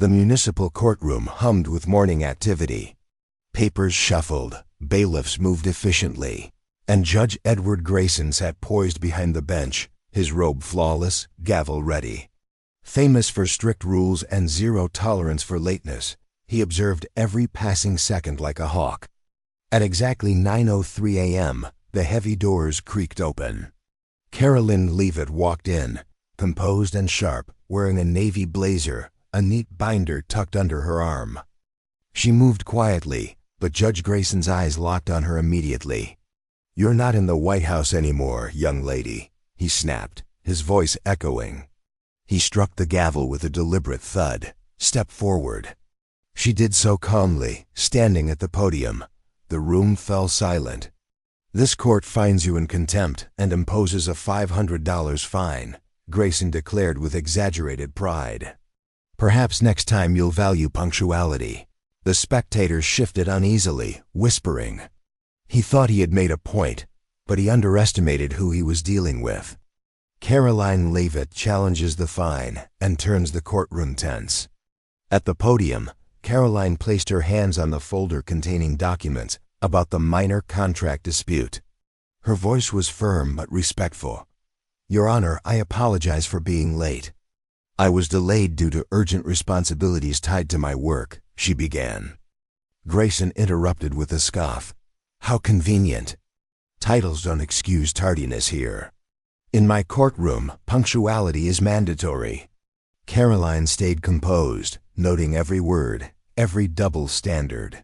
The municipal courtroom hummed with morning activity. Papers shuffled, bailiffs moved efficiently, and Judge Edward Grayson sat poised behind the bench, his robe flawless, gavel ready. Famous for strict rules and zero tolerance for lateness, he observed every passing second like a hawk. At exactly 9:03 a.m., the heavy doors creaked open. Karoline Leavitt walked in, composed and sharp, wearing a navy blazer, a neat binder tucked under her arm. She moved quietly, but Judge Grayson's eyes locked on her immediately. "You're not in the White House anymore, young lady," he snapped, his voice echoing. He struck the gavel with a deliberate thud. "Step forward." She did so calmly, standing at the podium. The room fell silent. "This court finds you in contempt and imposes a $500 fine," Grayson declared with exaggerated pride. "Perhaps next time you'll value punctuality." The spectators shifted uneasily, whispering. He thought he had made a point, but he underestimated who he was dealing with. Karoline Leavitt challenges the fine and turns the courtroom tense. At the podium, Karoline placed her hands on the folder containing documents about the minor contract dispute. Her voice was firm but respectful. "Your Honor, I apologize for being late. I was delayed due to urgent responsibilities tied to my work," she began. Grayson interrupted with a scoff. "How convenient. Titles don't excuse tardiness here. In my courtroom, punctuality is mandatory." Karoline stayed composed, noting every word, every double standard.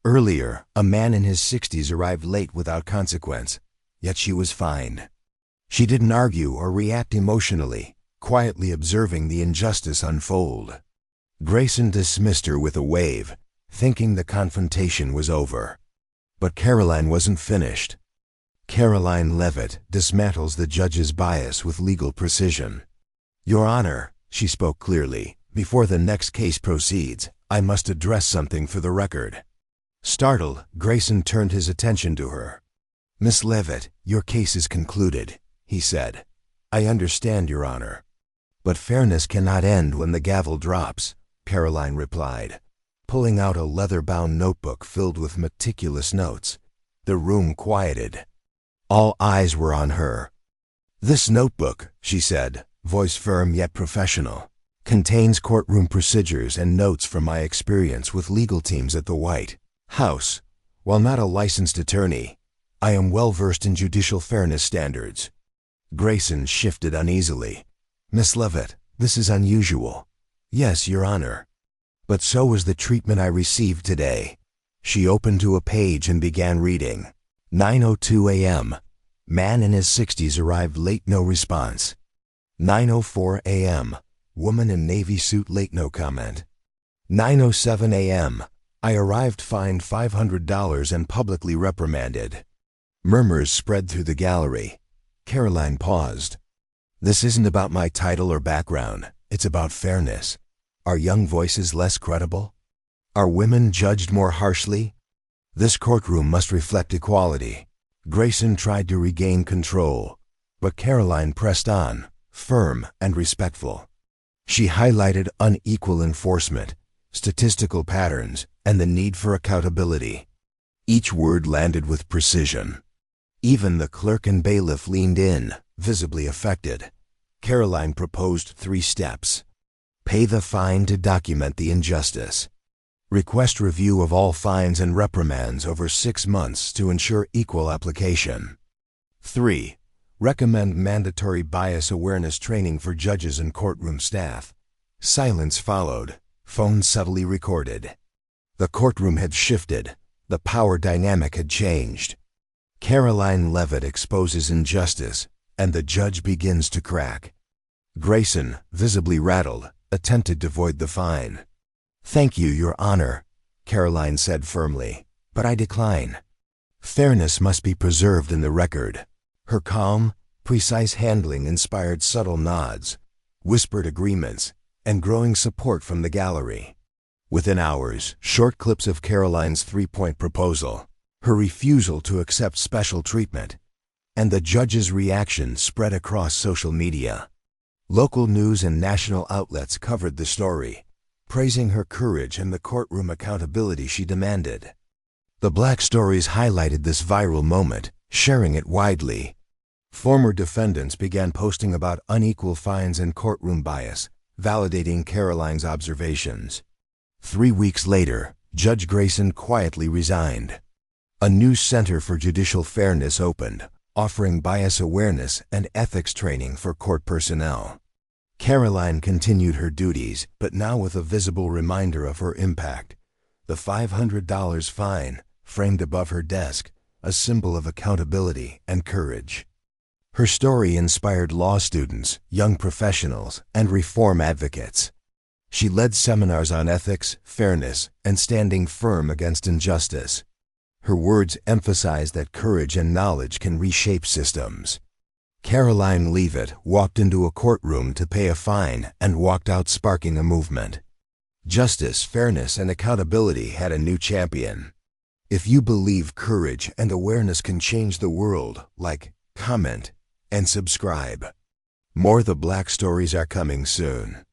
Earlier, a man in his 60s arrived late without consequence, yet she was fined. She didn't argue or react emotionally, quietly observing the injustice unfold. Grayson dismissed her with a wave, thinking the confrontation was over. But Karoline wasn't finished. Karoline Leavitt dismantles the judge's bias with legal precision. "Your Honor," she spoke clearly, "before the next case proceeds, I must address something for the record." Startled, Grayson turned his attention to her. "Miss Leavitt, your case is concluded," he said. "I understand, Your Honor." "But fairness cannot end when the gavel drops," Karoline replied, pulling out a leather-bound notebook filled with meticulous notes. The room quieted. All eyes were on her. "This notebook," she said, voice firm yet professional, "contains courtroom procedures and notes from my experience with legal teams at the White House. While not a licensed attorney, I am well versed in judicial fairness standards." Grayson shifted uneasily. "Miss Leavitt, this is unusual." "Yes, Your Honor. But so was the treatment I received today." She opened to a page and began reading. 9:02 a.m. Man in his 60s arrived late, no response. 9:04 a.m. Woman in navy suit late, no comment. 9:07 a.m. I arrived fined $500 and publicly reprimanded. Murmurs spread through the gallery. Karoline paused. "This isn't about my title or background. It's about fairness. Are young voices less credible? Are women judged more harshly? This courtroom must reflect equality." Grayson tried to regain control, but Karoline pressed on, firm and respectful. She highlighted unequal enforcement, statistical patterns, and the need for accountability. Each word landed with precision. Even the clerk and bailiff leaned in, visibly affected. Karoline proposed 3 steps. Pay the fine to document the injustice. Request review of all fines and reprimands over 6 months to ensure equal application. 3. Recommend mandatory bias awareness training for judges and courtroom staff. Silence followed, phone subtly recorded. The courtroom had shifted. The power dynamic had changed. Karoline Leavitt exposes injustice, and the judge begins to crack. Grayson, visibly rattled, attempted to void the fine. "Thank you, Your Honor," Karoline said firmly, "but I decline. Fairness must be preserved in the record." Her calm, precise handling inspired subtle nods, whispered agreements, and growing support from the gallery. Within hours, short clips of Karoline's 3-point proposal, her refusal to accept special treatment, and the judge's reaction spread across social media. Local news and national outlets covered the story. praising her courage and the courtroom accountability she demanded. The Black stories highlighted this viral moment, sharing it widely. Former defendants began posting about unequal fines and courtroom bias, validating Karoline's observations. 3 weeks later, Judge Grayson quietly resigned. A new Center for Judicial Fairness opened, offering bias awareness and ethics training for court personnel. Karoline continued her duties, but now with a visible reminder of her impact. The $500 fine, framed above her desk, a symbol of accountability and courage. Her story inspired law students, young professionals, and reform advocates. She led seminars on ethics, fairness, and standing firm against injustice. Her words emphasized that courage and knowledge can reshape systems. Karoline Leavitt walked into a courtroom to pay a fine and walked out sparking a movement. Justice, fairness, and accountability had a new champion. If you believe courage and awareness can change the world, like, comment, and subscribe. More The Black Stories are coming soon.